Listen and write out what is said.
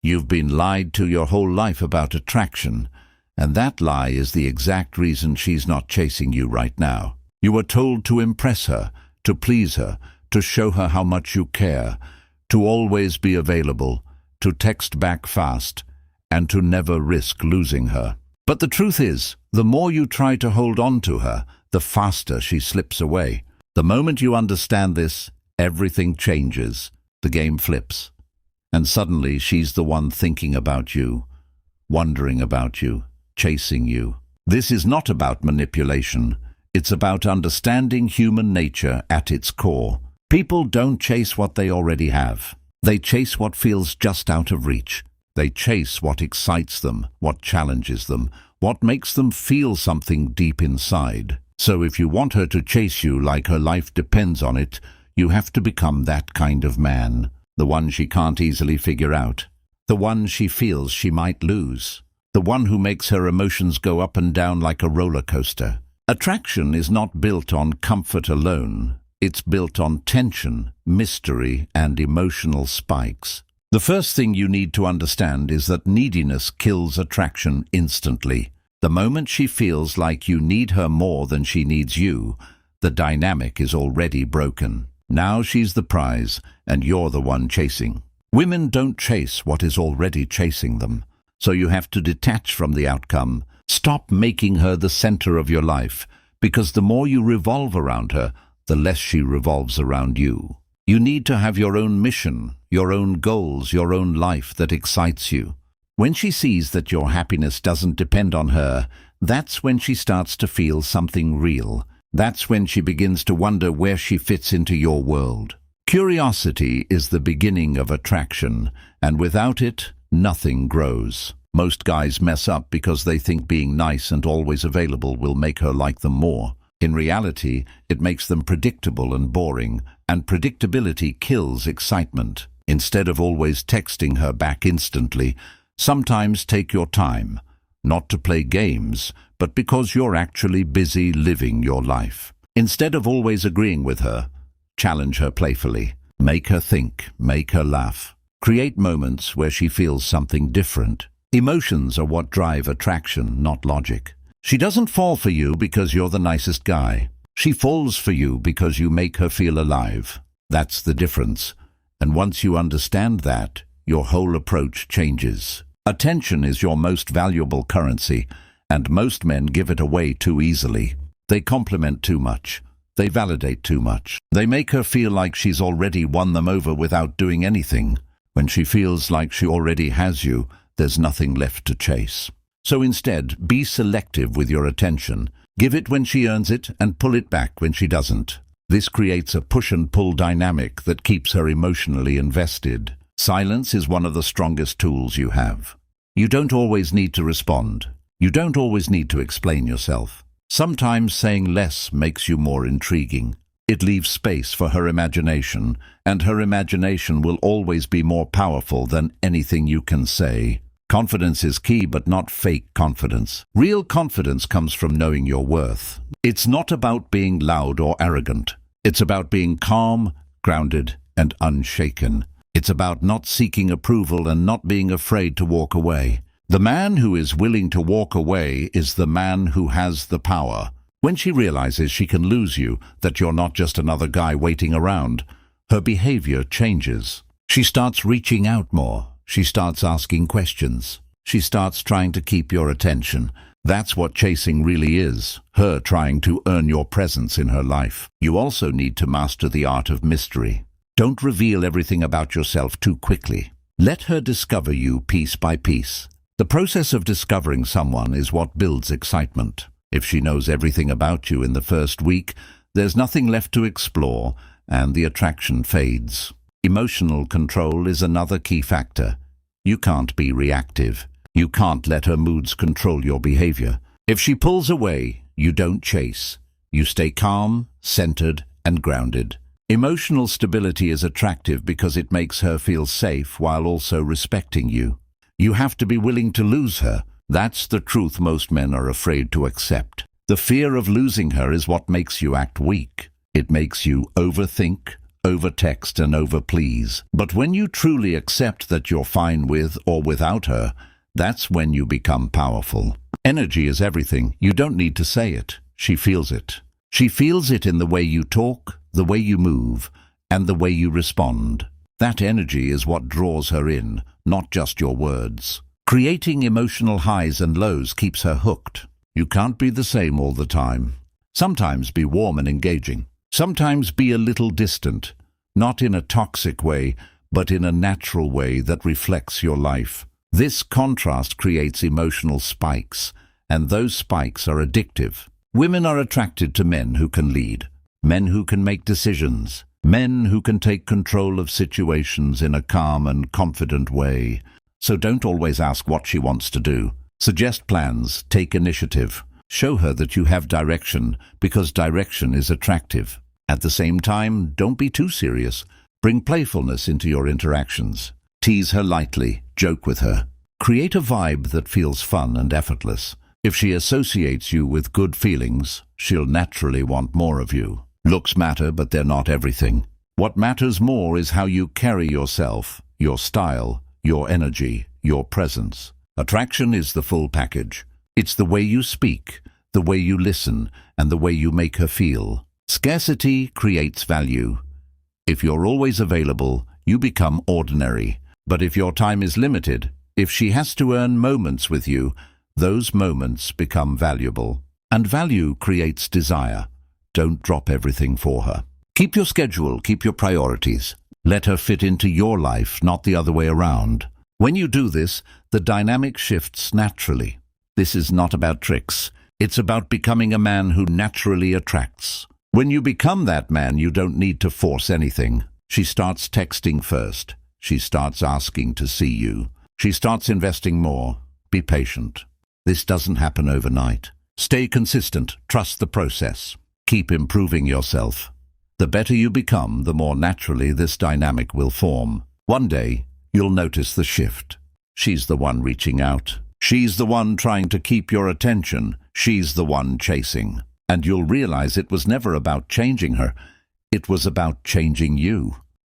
You've been lied to your whole life about attraction, and that lie is the exact reason she's not chasing you right now. You were told to impress her, to please her, to show her how much you care, to always be available, to text back fast, and to never risk losing her. But the truth is, the more you try to hold on to her, the faster she slips away. The moment you understand this, everything changes. The game flips. And suddenly she's the one thinking about you, wondering about you, chasing you. This is not about manipulation. It's about understanding human nature at its core. People don't chase what they already have. They chase what feels just out of reach. They chase what excites them, what challenges them, what makes them feel something deep inside. So if you want her to chase you like her life depends on it, you have to become that kind of man. The one she can't easily figure out. The one she feels she might lose. The one who makes her emotions go up and down like a roller coaster. Attraction is not built on comfort alone. It's built on tension, mystery, and emotional spikes. The first thing you need to understand is that neediness kills attraction instantly. The moment she feels like you need her more than she needs you, the dynamic is already broken. Now she's the prize, and you're the one chasing. Women don't chase what is already chasing them, so you have to detach from the outcome. Stop making her the center of your life, because the more you revolve around her, the less she revolves around you. You need to have your own mission, your own goals, your own life that excites you. When she sees that your happiness doesn't depend on her, that's when she starts to feel something real. That's when she begins to wonder where she fits into your world. Curiosity is the beginning of attraction, and without it, nothing grows. Most guys mess up because they think being nice and always available will make her like them more. In reality, it makes them predictable and boring, and predictability kills excitement. Instead of always texting her back instantly, sometimes take your time, not to play games, but because you're actually busy living your life. Instead of always agreeing with her, challenge her playfully. Make her think, make her laugh. Create moments where she feels something different. Emotions are what drive attraction, not logic. She doesn't fall for you because you're the nicest guy. She falls for you because you make her feel alive. That's the difference. And once you understand that, your whole approach changes. Attention is your most valuable currency, and most men give it away too easily. They compliment too much. They validate too much. They make her feel like she's already won them over without doing anything. When she feels like she already has you, there's nothing left to chase. So instead, be selective with your attention. Give it when she earns it and pull it back when she doesn't. This creates a push and pull dynamic that keeps her emotionally invested. Silence is one of the strongest tools you have. You don't always need to respond. You don't always need to explain yourself. Sometimes saying less makes you more intriguing. It leaves space for her imagination, and her imagination will always be more powerful than anything you can say. Confidence is key, but not fake confidence. Real confidence comes from knowing your worth. It's not about being loud or arrogant. It's about being calm, grounded, and unshaken. It's about not seeking approval and not being afraid to walk away. The man who is willing to walk away is the man who has the power. When she realizes she can lose you, that you're not just another guy waiting around, her behavior changes. She starts reaching out more. She starts asking questions. She starts trying to keep your attention. That's what chasing really is, her trying to earn your presence in her life. You also need to master the art of mystery. Don't reveal everything about yourself too quickly. Let her discover you piece by piece. The process of discovering someone is what builds excitement. If she knows everything about you in the first week, there's nothing left to explore, and the attraction fades. Emotional control is another key factor. You can't be reactive. You can't let her moods control your behavior. If she pulls away, you don't chase. You stay calm, centered, and grounded. Emotional stability is attractive because it makes her feel safe while also respecting you. You have to be willing to lose her. That's the truth most men are afraid to accept. The fear of losing her is what makes you act weak. It makes you overthink, over-text and over-please. But when you truly accept that you're fine with or without her, that's when you become powerful. Energy is everything. You don't need to say it. She feels it. She feels it in the way you talk, the way you move, and the way you respond. That energy is what draws her in, not just your words. Creating emotional highs and lows keeps her hooked. You can't be the same all the time. Sometimes be warm and engaging. Sometimes be a little distant, not in a toxic way, but in a natural way that reflects your life. This contrast creates emotional spikes, and those spikes are addictive. Women are attracted to men who can lead, men who can make decisions, men who can take control of situations in a calm and confident way. So don't always ask what she wants to do. Suggest plans, take initiative. Show her that you have direction, because direction is attractive. At the same time, don't be too serious. Bring playfulness into your interactions. Tease her lightly, joke with her. Create a vibe that feels fun and effortless. If she associates you with good feelings, she'll naturally want more of you. Looks matter, but they're not everything. What matters more is how you carry yourself, your style, your energy, your presence. Attraction is the full package. It's the way you speak, the way you listen, and the way you make her feel. Scarcity creates value. If you're always available, you become ordinary. But if your time is limited, if she has to earn moments with you, those moments become valuable. And value creates desire. Don't drop everything for her. Keep your schedule, keep your priorities. Let her fit into your life, not the other way around. When you do this, the dynamic shifts naturally. This is not about tricks. It's about becoming a man who naturally attracts. When you become that man, you don't need to force anything. She starts texting first. She starts asking to see you. She starts investing more. Be patient. This doesn't happen overnight. Stay consistent. Trust the process. Keep improving yourself. The better you become, the more naturally this dynamic will form. One day, you'll notice the shift. She's the one reaching out. She's the one trying to keep your attention. She's the one chasing. And you'll realize it was never about changing her. It was about changing you.